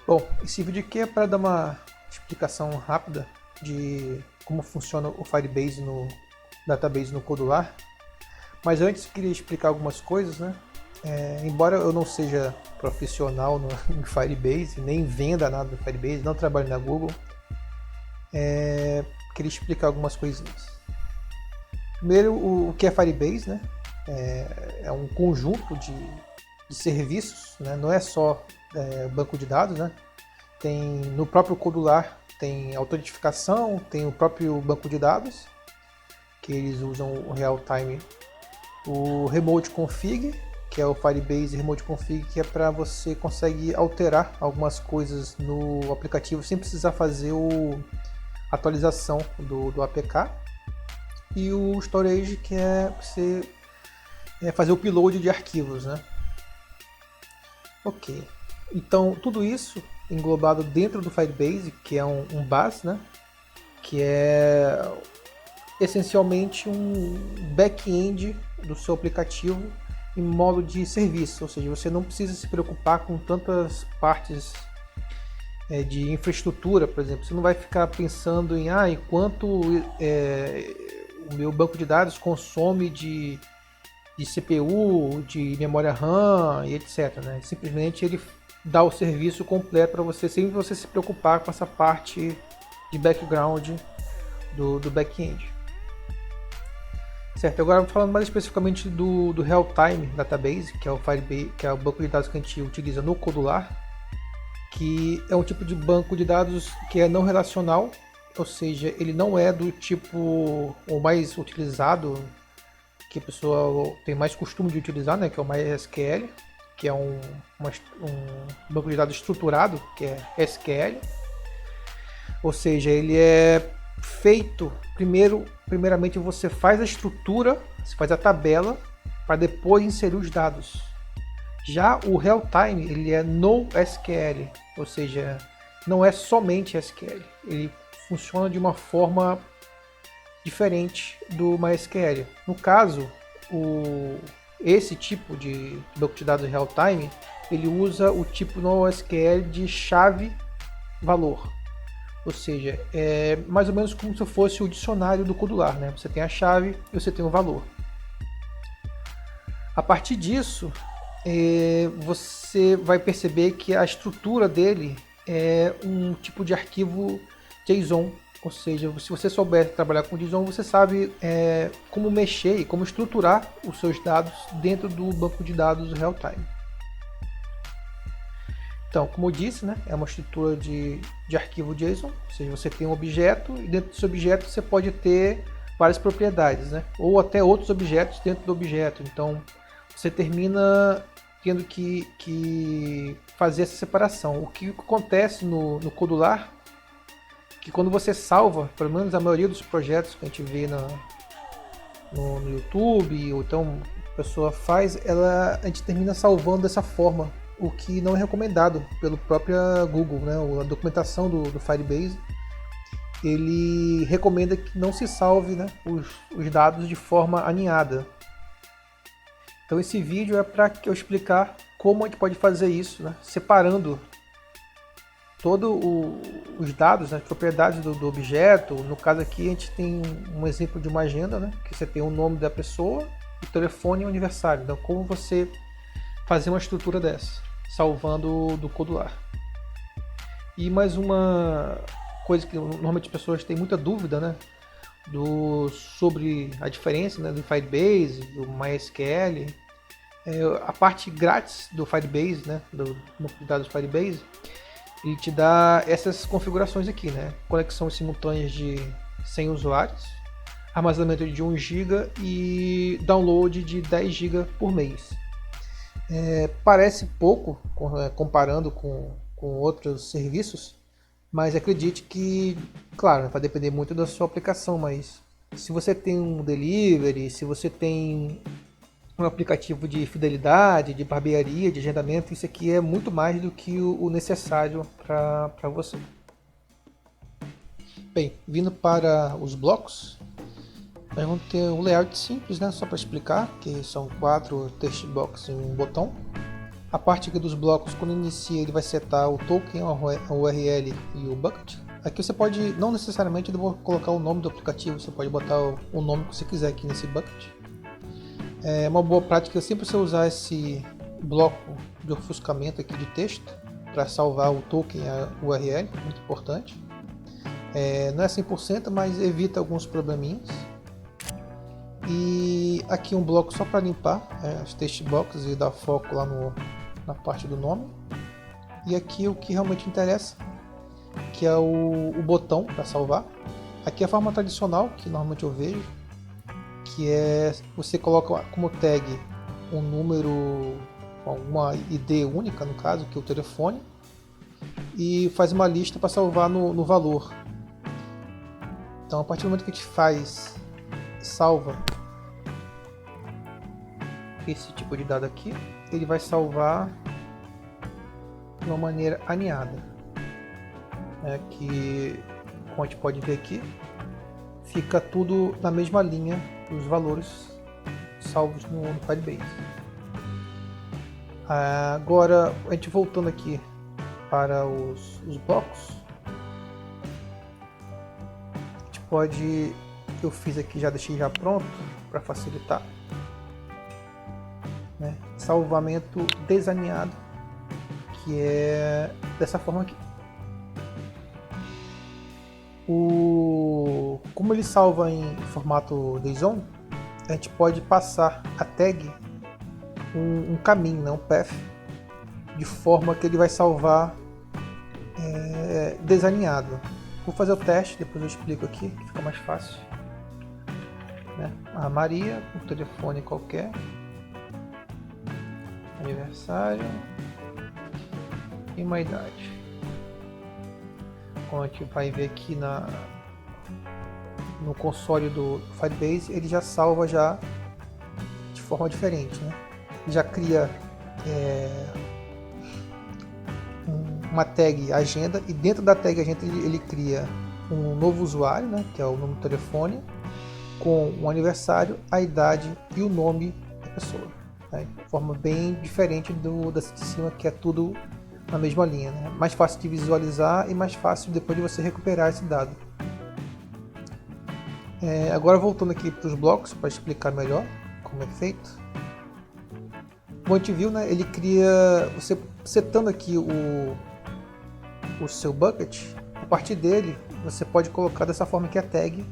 Bom, esse vídeo aqui é para dar uma explicação rápida de como funciona o Firebase no database no Codular. Mas antes queria explicar algumas coisas, né? Embora eu não seja profissional no em Firebase, nem venda nada do Firebase, não trabalho na Google, queria explicar algumas coisinhas. Primeiro, o que é Firebase, né? É um conjunto de serviços, né? Não é só banco de dados, né? Tem no próprio Codular tem autentificação, tem o próprio banco de dados, que eles usam o real-time, o remote config, que é o Firebase Remote Config, que é para você conseguir alterar algumas coisas no aplicativo sem precisar fazer a atualização do APK, e o Storage, que é você fazer o upload de arquivos, né? Ok, então tudo isso englobado dentro do Firebase, que é um bus, né? Que é essencialmente um back-end do seu aplicativo em modo de serviço, ou seja, você não precisa se preocupar com tantas partes de infraestrutura, por exemplo. Você não vai ficar pensando em quanto o meu banco de dados consome de CPU, de memória RAM e etc. Né? Simplesmente ele dá o serviço completo para você, sem você se preocupar com essa parte de background do back-end. Certo, agora falando mais especificamente do Real-Time Database, que é o Firebase, que é o banco de dados que a gente utiliza no Codular, que é um tipo de banco de dados que é não relacional, ou seja, ele não é do tipo o mais utilizado, que a pessoa tem mais costume de utilizar, né, que é o MySQL, que é um banco de dados estruturado, que é SQL, ou seja, ele é feito primeiramente você faz a estrutura, você faz a tabela para depois inserir os dados. Já o real-time ele é NoSQL, ou seja, não é somente SQL, ele funciona de uma forma diferente do MySQL. No caso, esse tipo de banco de dados real-time ele usa o tipo NoSQL de chave-valor. Ou seja, é mais ou menos como se fosse o dicionário do Codular, né? Você tem a chave e você tem o valor. A partir disso, você vai perceber que a estrutura dele é um tipo de arquivo JSON. Ou seja, se você souber trabalhar com JSON, você sabe como mexer e como estruturar os seus dados dentro do banco de dados real-time. Então, como eu disse, né, é uma estrutura de arquivo JSON, ou seja, você tem um objeto e dentro desse objeto você pode ter várias propriedades, né, ou até outros objetos dentro do objeto. Então, você termina tendo que fazer essa separação. O que acontece no Codular, que quando você salva, pelo menos a maioria dos projetos que a gente vê no YouTube, ou então a pessoa faz, a gente termina salvando dessa forma, o que não é recomendado pelo próprio Google, né? A documentação do Firebase, ele recomenda que não se salve, né, os dados de forma aninhada. Então esse vídeo é para eu explicar como a gente pode fazer isso, né, separando todos os dados, né, as propriedades do objeto. No caso aqui a gente tem um exemplo de uma agenda, né, que você tem o nome da pessoa, o telefone e o aniversário. Então como você fazer uma estrutura dessa, salvando do Codular. E mais uma coisa que normalmente as pessoas têm muita dúvida, né, sobre a diferença, né, do Firebase, do MySQL. A parte grátis do Firebase, né, do banco de dados Firebase, ele te dá essas configurações aqui, né, conexões simultâneas de 100 usuários, armazenamento de 1 GB e download de 10 GB por mês. Parece pouco comparando com outros serviços, mas acredite que, claro, vai depender muito da sua aplicação, mas se você tem um delivery, se você tem um aplicativo de fidelidade, de barbearia, de agendamento, isso aqui é muito mais do que o necessário para você. Bem, vindo para os blocos, nós vamos ter um layout simples, né, só para explicar, que são 4 text box em um botão. A parte aqui dos blocos, quando inicia, ele vai setar o token, a URL e o bucket. Aqui você pode, não necessariamente colocar o nome do aplicativo, você pode botar o nome que você quiser aqui nesse bucket. É uma boa prática sempre você usar esse bloco de ofuscamento aqui de texto para salvar o token e a URL, muito importante. Não é 100%, mas evita alguns probleminhas. E aqui um bloco só para limpar as text boxes e dar foco lá na parte do nome. E aqui o que realmente interessa, que é o botão para salvar. Aqui é a forma tradicional que normalmente eu vejo, que é você coloca como tag um número, uma ID única no caso, que é o telefone, e faz uma lista para salvar no valor. Então a partir do momento que a gente salva esse tipo de dado aqui, ele vai salvar de uma maneira alinhada, que como a gente pode ver aqui, fica tudo na mesma linha dos valores salvos no Firebase. Agora, a gente voltando aqui para os blocos, a gente pode, eu fiz aqui, já deixei já pronto para facilitar, salvamento desalinhado, que é dessa forma aqui. Como ele salva em formato JSON, a gente pode passar a tag um caminho, um path, de forma que ele vai salvar desalinhado. Vou fazer o teste, depois eu explico aqui, que fica mais fácil. A Maria, um telefone qualquer, aniversário e uma idade. Como a gente vai ver aqui no console do Firebase, ele já salva já de forma diferente, já cria uma tag agenda, e dentro da tag agenda ele cria um novo usuário, que é o número do telefone, com o aniversário, a idade e o nome da pessoa, de forma bem diferente dessa de cima, que é tudo na mesma linha, mais fácil de visualizar e mais fácil depois de você recuperar esse dado. Agora voltando aqui para os blocos para explicar melhor como é feito. Como a gente viu, ele cria, você setando aqui o seu bucket, a partir dele você pode colocar dessa forma que é a tag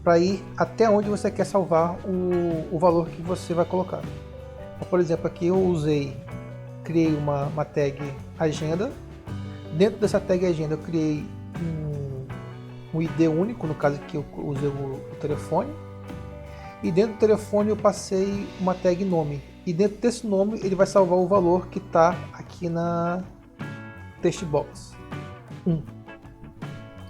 para ir até onde você quer salvar o valor que você vai colocar. Então, por exemplo, aqui eu criei uma tag agenda. Dentro dessa tag agenda eu criei um ID único, no caso aqui eu usei o telefone, e dentro do telefone eu passei uma tag nome, e dentro desse nome ele vai salvar o valor que está aqui na text box 1.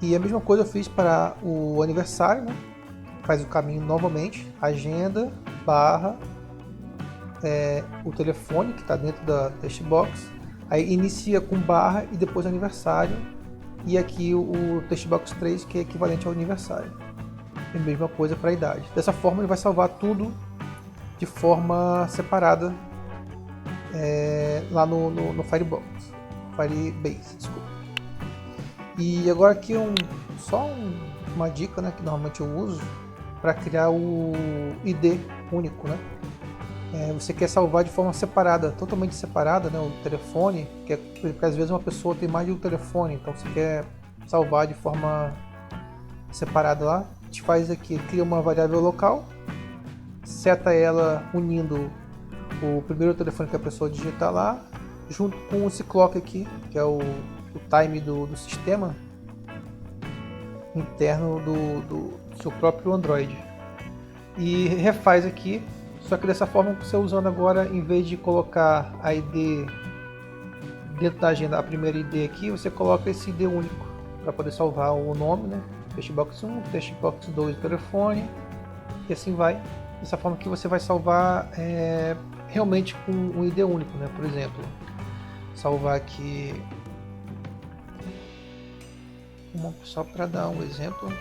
E a mesma coisa eu fiz para o aniversário, faz o caminho novamente, agenda barra o telefone que está dentro da text box, aí inicia com barra e depois aniversário, e aqui o text box 3, que é equivalente ao aniversário. E a mesma coisa para a idade. Dessa forma ele vai salvar tudo de forma separada lá no Firebase, desculpa. E agora aqui uma dica, que normalmente eu uso para criar o ID único, você quer salvar de forma separada, totalmente separada, o telefone, porque às vezes uma pessoa tem mais de um telefone, então você quer salvar de forma separada lá. A gente faz aqui, cria uma variável local, seta ela unindo o primeiro telefone que a pessoa digitar lá, junto com esse clock aqui, que é o time do sistema interno do seu próprio Android, e refaz aqui. Só que dessa forma, você usando agora, em vez de colocar a ID dentro da agenda, a primeira ID aqui, você coloca esse ID único para poder salvar o nome, Textbox 1, Textbox 2, telefone, e assim vai. Dessa forma que você vai salvar realmente com um ID único, Por exemplo, salvar aqui, só para dar um exemplo,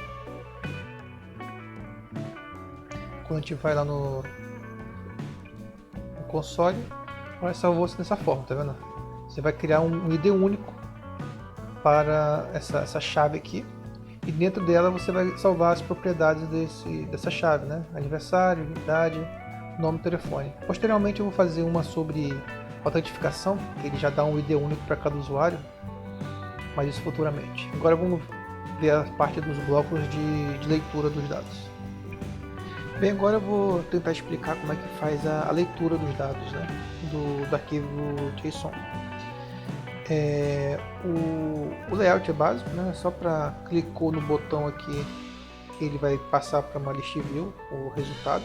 quando a gente vai lá no console, Olha, salvou-se dessa forma, tá vendo? Você vai criar um ID único para essa chave aqui, e dentro dela você vai salvar as propriedades dessa chave, né? Aniversário, idade, nome e telefone. Posteriormente eu vou fazer uma sobre autentificação, que ele já dá um ID único para cada usuário, mas isso futuramente. Agora vamos ver a parte dos blocos de leitura dos dados. Bem, agora eu vou tentar explicar como é que faz a leitura dos dados, né, do arquivo JSON. O layout é básico, né, só para clicou no botão aqui, ele vai passar para uma list view o resultado.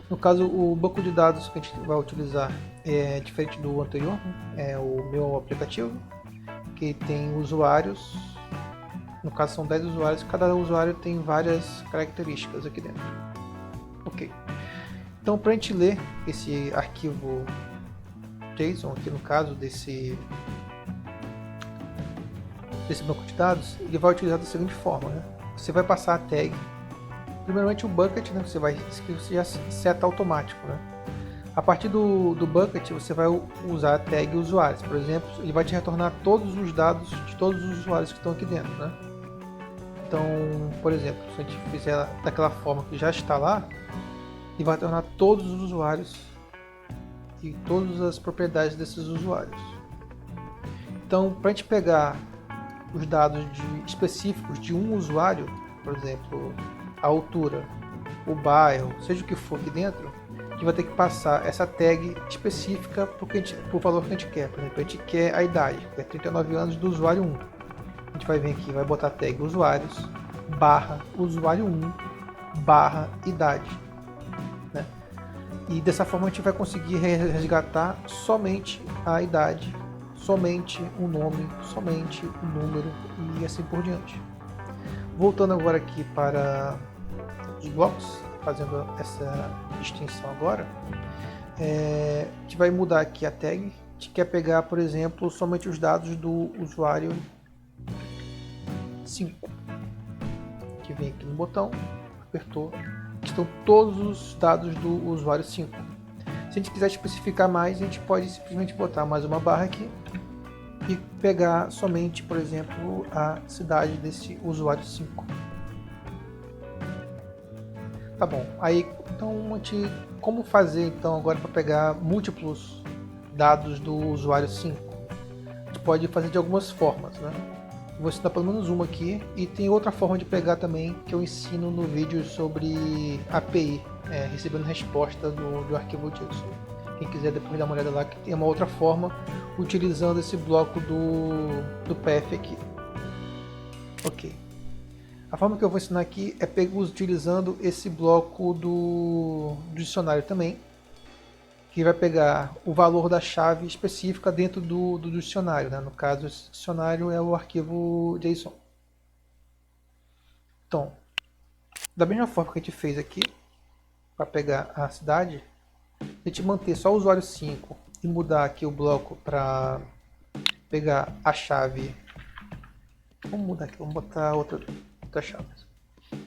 No caso, o banco de dados que a gente vai utilizar é diferente do anterior, né, é o meu aplicativo, que tem usuários, no caso são 10 usuários, cada usuário tem várias características aqui dentro. Ok, então para a gente ler esse arquivo JSON, aqui no caso desse banco de dados, ele vai utilizar da seguinte forma, né? Você vai passar a tag, primeiramente o bucket, né? Você já seta automático, né? A partir do bucket você vai usar a tag usuários, por exemplo, ele vai te retornar todos os dados de todos os usuários que estão aqui dentro, né? Então, por exemplo, se a gente fizer daquela forma que já está lá, ele vai retornar todos os usuários e todas as propriedades desses usuários. Então, para a gente pegar os dados específicos de um usuário, por exemplo, a altura, o bairro, seja o que for aqui dentro, a gente vai ter que passar essa tag específica para o valor que a gente quer. Por exemplo, a gente quer a idade, que é 39 anos do usuário 1. A gente vai vir aqui, vai botar a tag usuários, barra usuário 1, barra idade. Né? E dessa forma a gente vai conseguir resgatar somente a idade, somente o nome, somente o número e assim por diante. Voltando agora aqui para os blocos, fazendo essa distinção agora, a gente vai mudar aqui a tag. A gente quer pegar, por exemplo, somente os dados do usuário 5. Que vem aqui no botão, apertou, estão todos os dados do usuário 5. Se a gente quiser especificar mais, a gente pode simplesmente botar mais uma barra aqui e pegar somente, por exemplo, a cidade desse usuário 5. Tá bom, aí então como fazer então agora para pegar múltiplos dados do usuário 5? A gente pode fazer de algumas formas, né? Vou ensinar pelo menos uma aqui, e tem outra forma de pegar também que eu ensino no vídeo sobre API, recebendo resposta do arquivo JSON. Quem quiser depois dar uma olhada lá, que tem uma outra forma utilizando esse bloco do path aqui. Ok. A forma que eu vou ensinar aqui é utilizando esse bloco do dicionário também, que vai pegar o valor da chave específica dentro do dicionário, né? No caso, esse dicionário é o arquivo JSON. Então, da mesma forma que a gente fez aqui, para pegar a cidade, a gente manter só o usuário 5 e mudar aqui o bloco para pegar a chave. Vamos mudar aqui, vamos botar outra chave.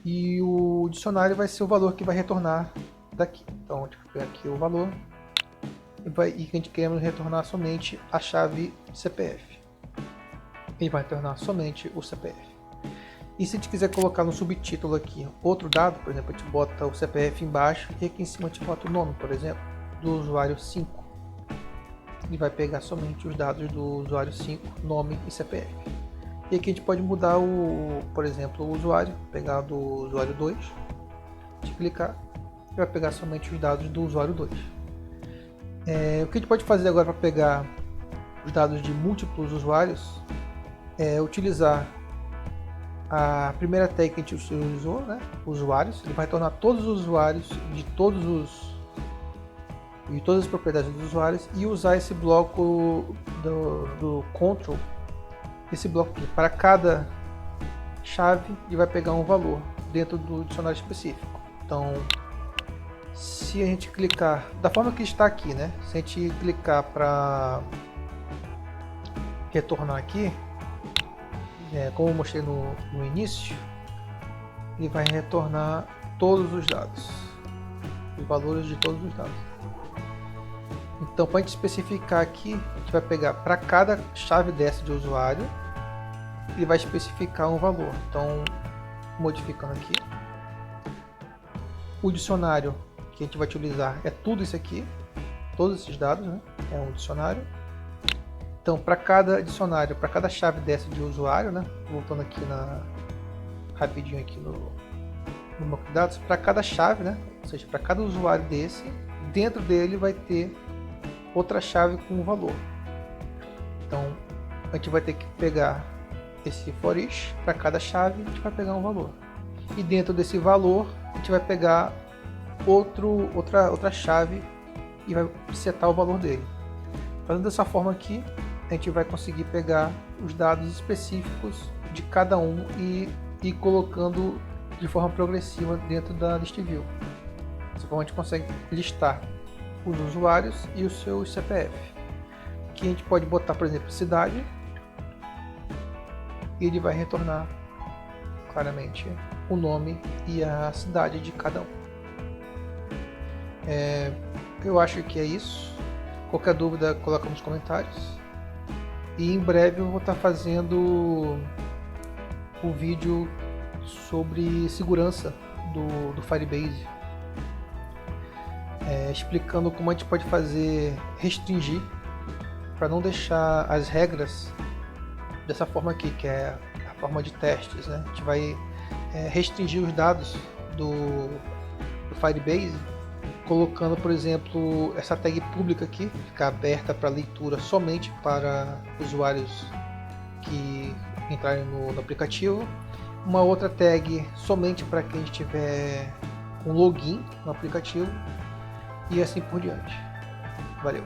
E o dicionário vai ser o valor que vai retornar daqui. Então, a gente vai pegar aqui o valor e a gente queremos retornar somente a chave CPF. Ele vai retornar somente o CPF. E se a gente quiser colocar no subtítulo aqui outro dado, por exemplo, a gente bota o CPF embaixo e aqui em cima a gente bota o nome, por exemplo, do usuário 5. Ele vai pegar somente os dados do usuário 5, nome e CPF. E aqui a gente pode mudar por exemplo, o usuário, pegar do usuário 2, a gente clicar e vai pegar somente os dados do usuário 2. O que a gente pode fazer agora para pegar os dados de múltiplos usuários é utilizar a primeira tag que a gente utilizou, né? Usuários. Ele vai retornar todos os usuários de todas as propriedades dos usuários e usar esse bloco do control, esse bloco aqui, para cada chave ele vai pegar um valor dentro do dicionário específico. Então, se a gente clicar da forma que está aqui, né? Se a gente clicar para retornar aqui, como eu mostrei no início, ele vai retornar todos os dados, os valores de todos os dados. Então, para a gente especificar aqui, a gente vai pegar para cada chave dessa de usuário, ele vai especificar um valor. Então, modificando aqui, o dicionário que a gente vai utilizar é tudo isso aqui, todos esses dados, né? É um dicionário. Então, para cada dicionário, para cada chave dessa de usuário, né? Voltando aqui rapidinho aqui no banco de dados, para cada chave, né? Ou seja, para cada usuário desse, dentro dele vai ter outra chave com um valor. Então, a gente vai ter que pegar esse for each, para cada chave a gente vai pegar um valor. E dentro desse valor, a gente vai pegar outra chave e vai setar o valor dele. Fazendo dessa forma aqui, a gente vai conseguir pegar os dados específicos de cada um e ir colocando de forma progressiva dentro da list view. Dessa forma a gente consegue listar os usuários e o seu CPF. Aqui a gente pode botar, por exemplo, cidade, e ele vai retornar claramente o nome e a cidade de cada um. Eu acho que é isso. Qualquer dúvida, coloca nos comentários. E em breve eu vou estar fazendo um vídeo sobre segurança do Firebase, explicando como a gente pode restringir para não deixar as regras dessa forma aqui, que é a forma de testes, né? A gente vai restringir os dados do Firebase, colocando, por exemplo, essa tag pública aqui, ficar aberta para leitura somente para usuários que entrarem no aplicativo. Uma outra tag somente para quem estiver com login no aplicativo. E assim por diante. Valeu!